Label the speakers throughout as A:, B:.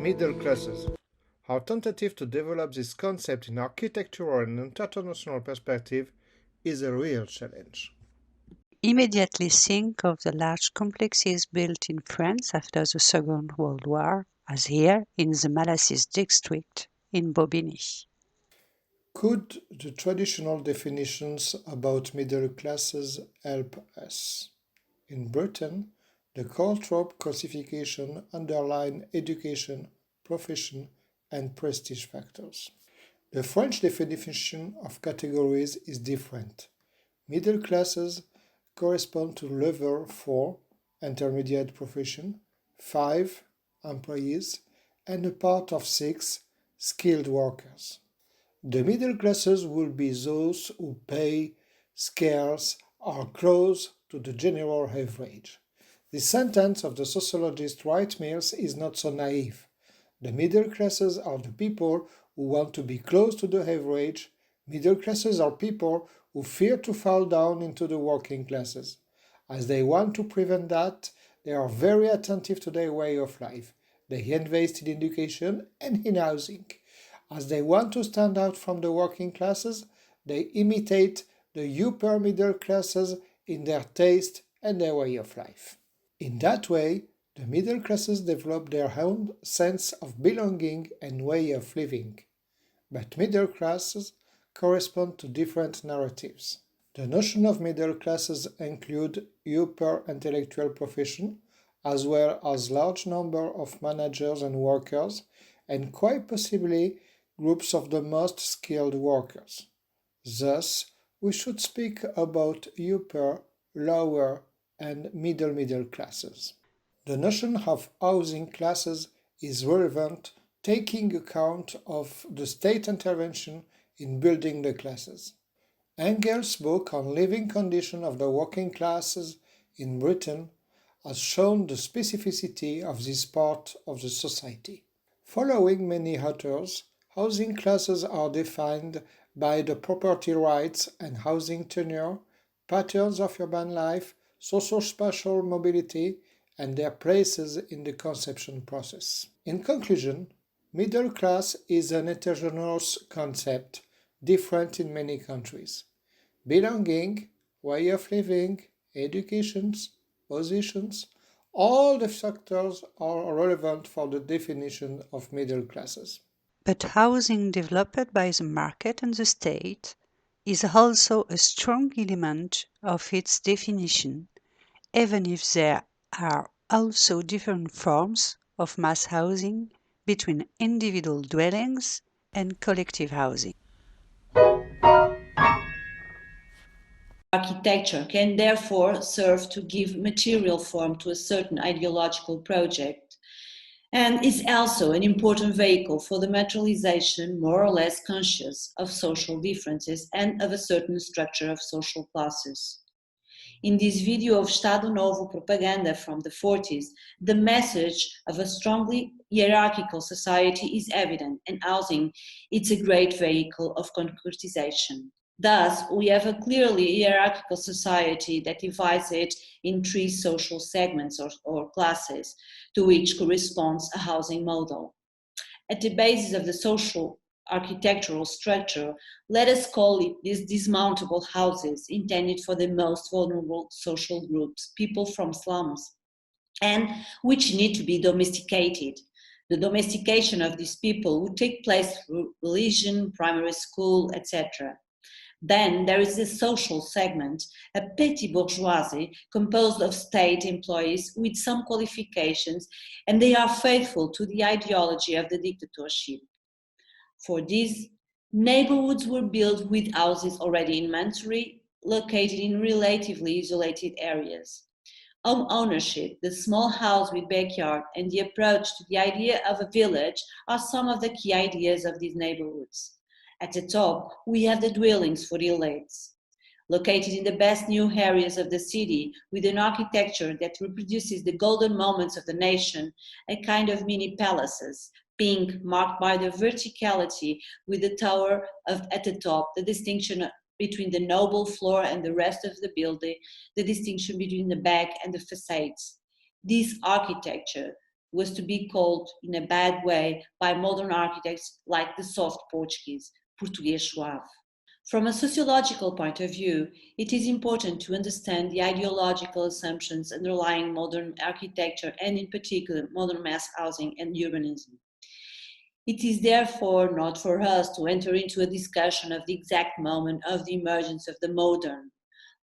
A: Middle classes. Our tentative to develop this concept in architectural and international perspective is a real challenge.
B: Immediately think of the large complexes built in France after the Second World War, as here in the Malassis district in Bobigny.
A: Could the traditional definitions about middle classes help us? In Britain, the Calthrop classification underlines education, profession, and prestige factors. The French definition of categories is different. Middle classes correspond to level 4, intermediate profession, 5, employees, and a part of 6, skilled workers. The middle classes will be those who pay scarce or close to the general average. The sentence of the sociologist Wright Mills is not so naive. The middle classes are the people who want to be close to the average. Middle classes are people who fear to fall down into the working classes. As they want to prevent that, they are very attentive to their way of life. They invest in education and in housing. As they want to stand out from the working classes, they imitate the upper middle classes in their taste and their way of life. In that way, the middle classes develop their own sense of belonging and way of living. But middle classes correspond to different narratives. The notion of middle classes include upper intellectual profession, as well as large number of managers and workers, and quite possibly groups of the most skilled workers. Thus, we should speak about upper, lower, and middle classes. The notion of housing classes is relevant, taking account of the state intervention in building the classes. Yankel's book on living conditions of the working classes in Britain has shown the specificity of this part of the society. Following many authors, housing classes are defined by the property rights and housing tenure, patterns of urban life, social-spatial mobility, and their places in the conception process. In conclusion, middle class is an heterogeneous concept, different in many countries. Belonging, way of living, educations, positions, all the factors are relevant for the definition of middle classes.
B: But housing developed by the market and the state is also a strong element of its definition, even if there are also different forms of mass housing between individual dwellings and collective housing.
C: Architecture can therefore serve to give material form to a certain ideological project, and is also an important vehicle for the materialization, more or less conscious, of social differences and of a certain structure of social classes. In this video of Estado Novo propaganda from the 40s, the message of a strongly hierarchical society is evident, and housing is a great vehicle of concretization. Thus, we have a clearly hierarchical society that divides it in three social segments or classes, to which corresponds a housing model. At the basis of the social architectural structure, let us call it these dismountable houses intended for the most vulnerable social groups, people from slums, and which need to be domesticated. The domestication of these people would take place through religion, primary school, etc. Then there is the social segment, a petty bourgeoisie composed of state employees with some qualifications, and they are faithful to the ideology of the dictatorship. For these, neighborhoods were built with houses already inventory, located in relatively isolated areas. Home ownership, the small house with backyard, and the approach to the idea of a village are some of the key ideas of these neighborhoods. At the top, we have the dwellings for the elites. Located in the best new areas of the city, with an architecture that reproduces the golden moments of the nation, a kind of mini palaces, pink, marked by the verticality with the tower at the top, the distinction between the noble floor and the rest of the building, the distinction between the back and the facades. This architecture, was to be called in a bad way by modern architects like the soft Portuguese, português suave. From a sociological point of view, it is important to understand the ideological assumptions underlying modern architecture and in particular modern mass housing and urbanism. It is therefore not for us to enter into a discussion of the exact moment of the emergence of the modern,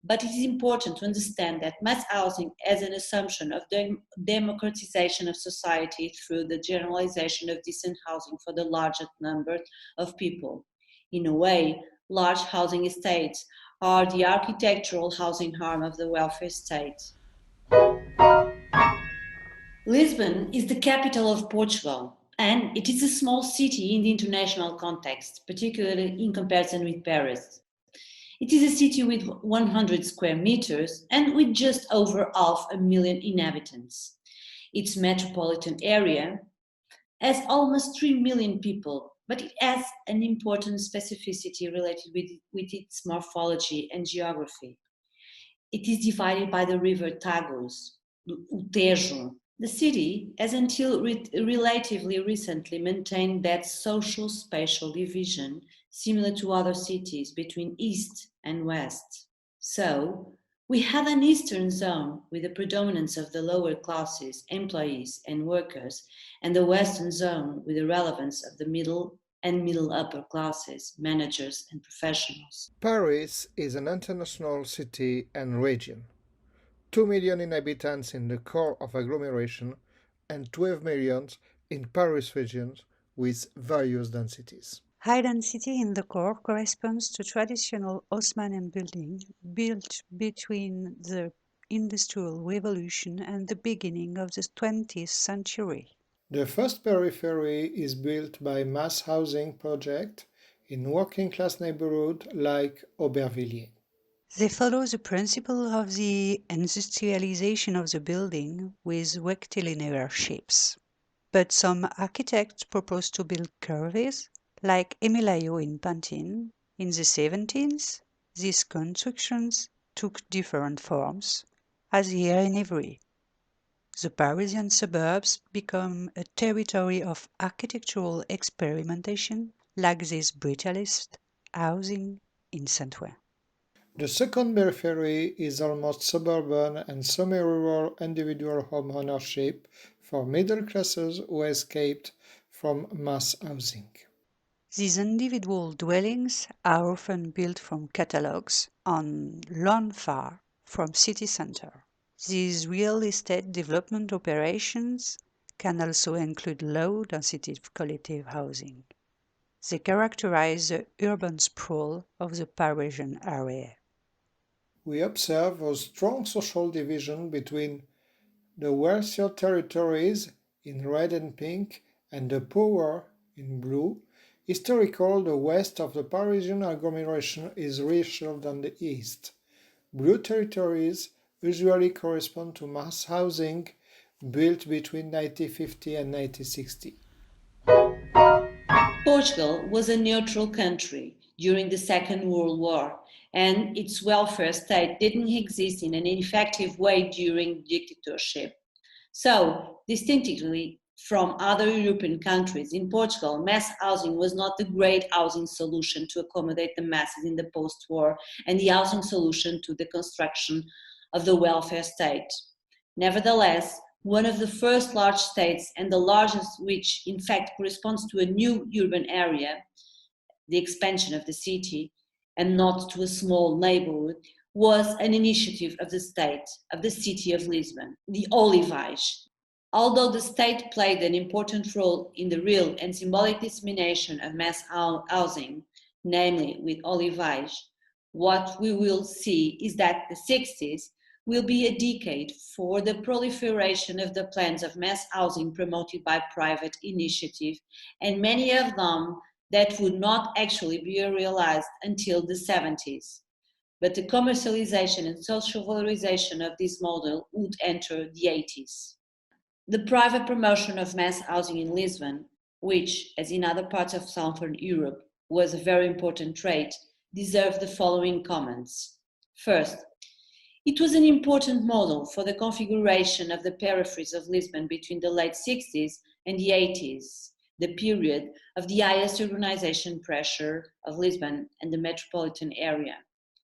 C: but it is important to understand that mass housing as an assumption of the democratization of society through the generalization of decent housing for the largest number of people. In a way, large housing estates are the architectural housing arm of the welfare state. Lisbon is the capital of Portugal, and it is a small city in the international context, particularly in comparison with Paris. It is a city with 100 square meters and with just over 500,000 inhabitants. Its metropolitan area has almost 3 million people, but it has an important specificity related with its morphology and geography. It is divided by the river Tagus, o Tejo. The city has until relatively recently maintained that social spatial division similar to other cities between east and west. So, we have an eastern zone with the predominance of the lower classes, employees and workers, and the western zone with the relevance of the middle and middle upper classes, managers and professionals.
A: Paris is an international city and region. 2 million inhabitants in the core of agglomeration and 12 million in Paris regions with various densities.
B: High density in the core corresponds to traditional Haussmannian buildings built between the Industrial Revolution and the beginning of the 20th century.
A: The first periphery is built by mass housing project in working class neighborhoods like Aubervilliers.
B: They follow the principle of the industrialization of the building with rectilinear shapes. But some architects propose to build curves, like Emilayo in Pantin. In the 70s, these constructions took different forms, as here in Ivry. The Parisian suburbs become a territory of architectural experimentation, like this brutalist housing in Saint-Ouen.
A: The second periphery is almost suburban and semi-rural individual home ownership for middle classes who escaped from mass housing.
B: These individual dwellings are often built from catalogs on lawn far from city center. These real estate development operations can also include low-density collective housing. They characterize the urban sprawl of the Parisian area.
A: We observe a strong social division between the wealthier territories in red and pink and the poorer in blue. Historically, the west of the Parisian agglomeration is richer than the east. Blue territories usually correspond to mass housing built between 1950 and 1960.
C: Portugal was a neutral country during the Second World War, and its welfare state didn't exist in an effective way during dictatorship. So, distinctively from other European countries, in Portugal, mass housing was not the great housing solution to accommodate the masses in the post-war and the housing solution to the construction of the welfare state. Nevertheless, one of the first large states and the largest which in fact corresponds to a new urban area, the expansion of the city, and not to a small neighborhood, was an initiative of the state, of the city of Lisbon, the Olivais. Although the state played an important role in the real and symbolic dissemination of mass housing, namely with Olivais, what we will see is that the 60s will be a decade for the proliferation of the plans of mass housing promoted by private initiative, and many of them that would not actually be realized until the 70s. But the commercialization and social valorization of this model would enter the 80s. The private promotion of mass housing in Lisbon, which, as in other parts of Southern Europe, was a very important trait, deserve the following comments. First, It was an important model for the configuration of the peripheries of Lisbon between the late 60s and the 80s, the period of the highest urbanization pressure of Lisbon and the metropolitan area.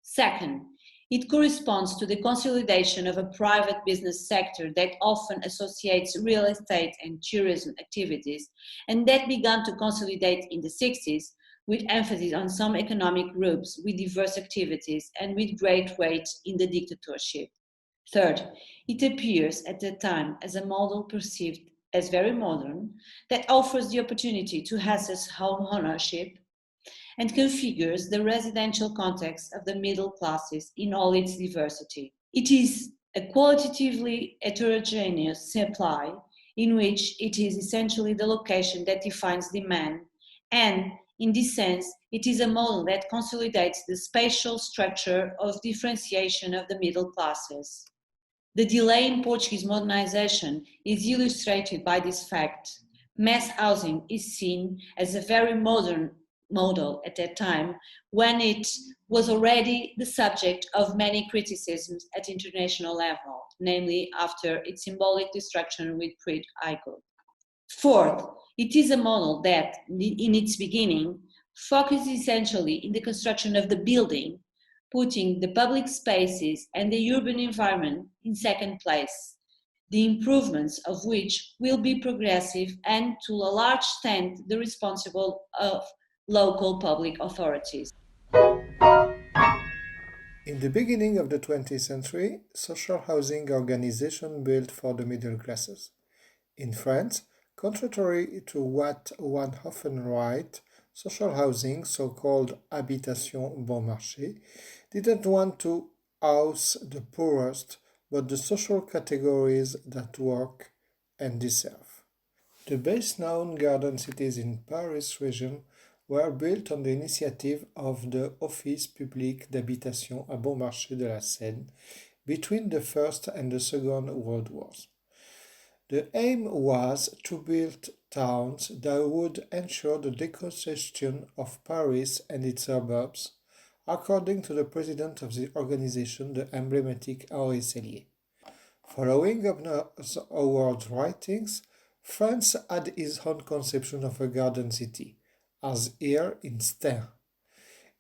C: Second, it corresponds to the consolidation of a private business sector that often associates real estate and tourism activities and that began to consolidate in the 60s with emphasis on some economic groups with diverse activities and with great weight in the dictatorship. Third, it appears at the time as a model perceived as very modern that offers the opportunity to access home ownership and configures the residential context of the middle classes in all its diversity. It is a qualitatively heterogeneous supply in which it is essentially the location that defines demand, and in this sense, it is a model that consolidates the spatial structure of differentiation of the middle classes. The delay in Portuguese modernization is illustrated by this fact. Mass housing is seen as a very modern model at that time, when it was already the subject of many criticisms at international level, namely after its symbolic destruction with Pruitt-Igoe. Fourth, it is a model that, in its beginning, focused essentially in the construction of the building, putting the public spaces and the urban environment in second place, the improvements of which will be progressive and to a large extent the responsible of local public authorities.
A: In the beginning of the 20th century, social housing organizations built for the middle classes. In France, contrary to what one often writes, social housing, so-called habitation bon marché, didn't want to house the poorest, but the social categories that work and deserve. The best-known garden cities in Paris region were built on the initiative of the Office public d'habitation à Bon Marché de la Seine between the First and the Second World Wars. The aim was to build towns that would ensure the decongestion of Paris and its suburbs, according to the president of the organization, the emblematic Henri Sellier. Following Howard's writings, France had his own conception of a garden city, as here in Stein.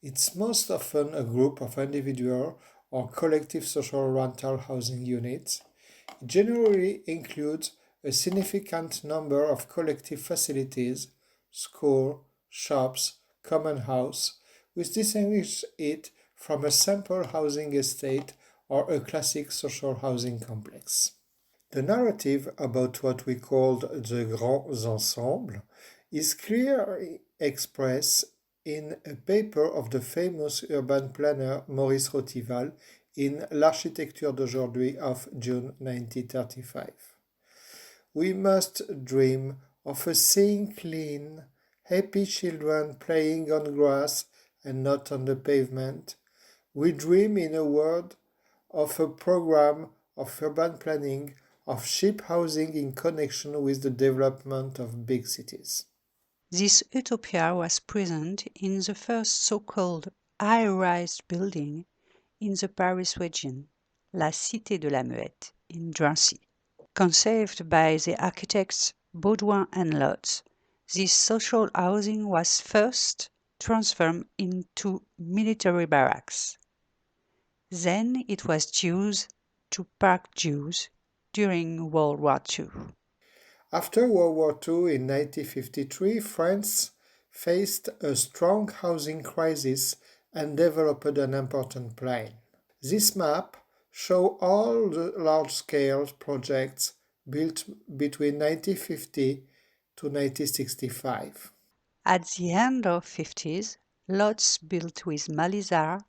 A: It's most often a group of individual or collective social rental housing units. It generally includes a significant number of collective facilities, school, shops, common house, which distinguishes it from a sample housing estate or a classic social housing complex. The narrative about what we called the grands ensembles is clearly expressed in a paper of the famous urban planner Maurice Rotival in L'Architecture d'aujourd'hui of June 1935. We must dream of seeing clean, happy children playing on grass and not on the pavement. We dream, in a word, of a program of urban planning of cheap housing in connection with the development of big cities.
B: This utopia was present in the first so-called high-rise building in the Paris region, La Cité de la Muette in Drancy. Conceived by the architects Baudouin and Lotz, this social housing was first transformed into military barracks. Then it was used to park Jews during World War II.
A: After World War II in 1953, France faced a strong housing crisis and developed an important plan. This map shows all the large-scale projects built between 1950 to 1965.
B: At the end of the 50s, Lotz built with Malizar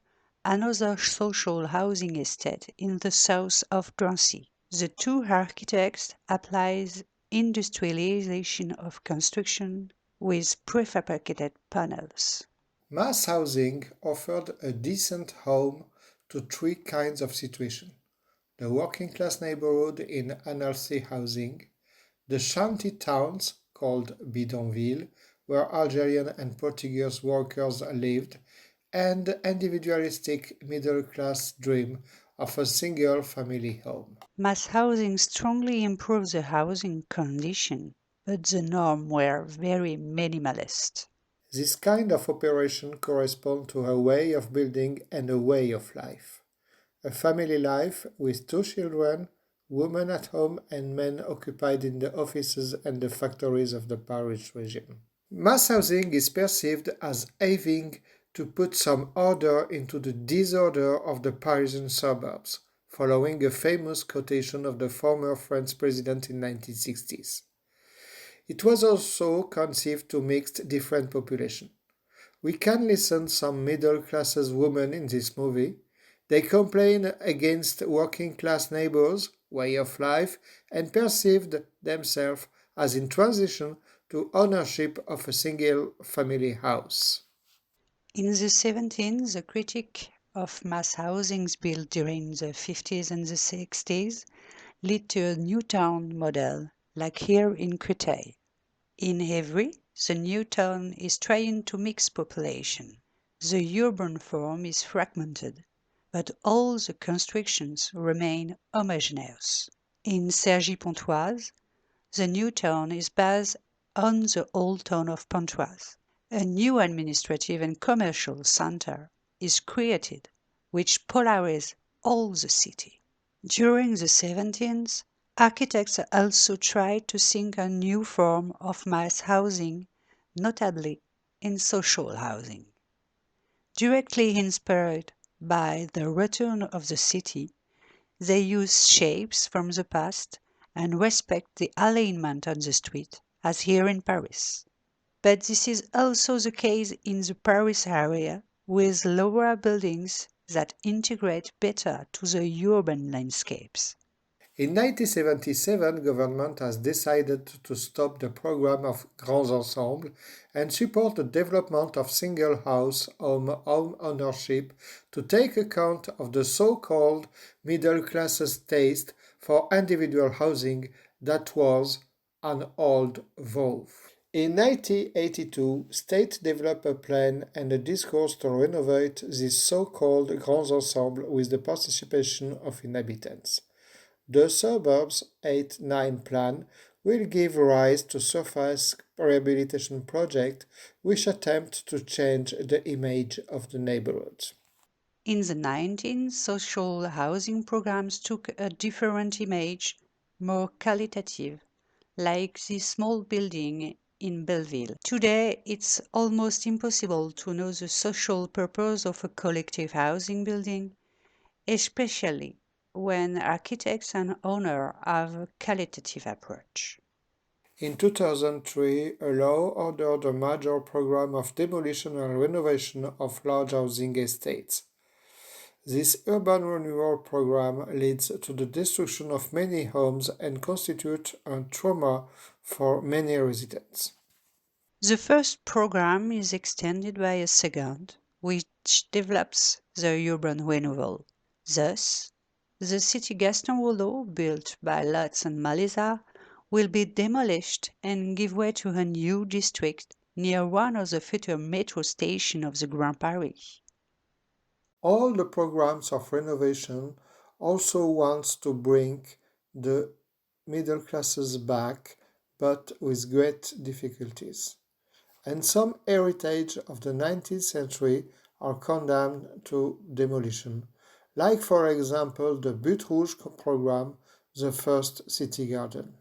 B: another social housing estate in the south of Drancy. The two architects applied industrialization of construction with prefabricated panels.
A: Mass housing offered a decent home to three kinds of situations: the working class neighborhood in anarchy housing, the shanty towns called bidonville, where Algerian and Portuguese workers lived, and the individualistic middle class dream of a single family home.
B: Mass housing strongly improved the housing condition, but the norms were very minimalist.
A: This kind of operation corresponds to a way of building and a way of life. A family life with 2 children, women at home and men occupied in the offices and the factories of the Paris region. Mass housing is perceived as aiming to put some order into the disorder of the Parisian suburbs, following a famous quotation of the former French president in the 1960s. It was also conceived to mix different populations. We can listen some middle classes women in this movie. They complain against working class neighbors' way of life and perceived themselves as in transition to ownership of a single family house.
B: In the 70s, the critique of mass housings built during the 50s and the 60s led to a new town model, like here in Créteil. In Évry, the new town is trying to mix population. The urban form is fragmented, but all the constructions remain homogeneous. In Cergy-Pontoise, the new town is based on the old town of Pontoise. A new administrative and commercial center is created, which polarizes all the city. During the 70s, architects also tried to think a new form of mass housing, notably in social housing. Directly inspired by the return of the city, they use shapes from the past and respect the alignment on the street, as here in Paris. But this is also the case in the Paris area, with lower buildings that integrate better to the urban landscapes.
A: In 1977, government has decided to stop the program of Grands Ensembles and support the development of single house home ownership to take account of the so-called middle classes taste for individual housing that was an old vow. In 1982, state developed a plan and a discourse to renovate this so-called Grands Ensembles with the participation of inhabitants. The Suburbs 8-9 plan will give rise to surface rehabilitation project which attempt to change the image of the neighborhood.
B: In the 19th, social housing programs took a different image, more qualitative, like this small building in Belleville. Today, it's almost impossible to know the social purpose of a collective housing building, especially when architects and owners have a qualitative approach.
A: In 2003, a law ordered a major program of demolition and renovation of large housing estates. This urban renewal program leads to the destruction of many homes and constitutes a trauma for many residents.
B: The first program is extended by a second, which develops the urban renewal. Thus, the city Gaston Rouleau, built by Lutz and Malisa, will be demolished and give way to a new district near one of the future metro stations of the Grand Paris.
A: All the programs of renovation also wants to bring the middle classes back, but with great difficulties. And some heritage of the 19th century are condemned to demolition, like for example the Butte Rouge program, the first city garden.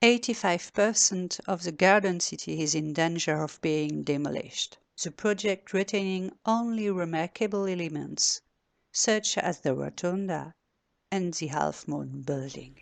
B: 85% of the garden city is in danger of being demolished, the project retaining only remarkable elements, such as the rotunda and the half-moon building.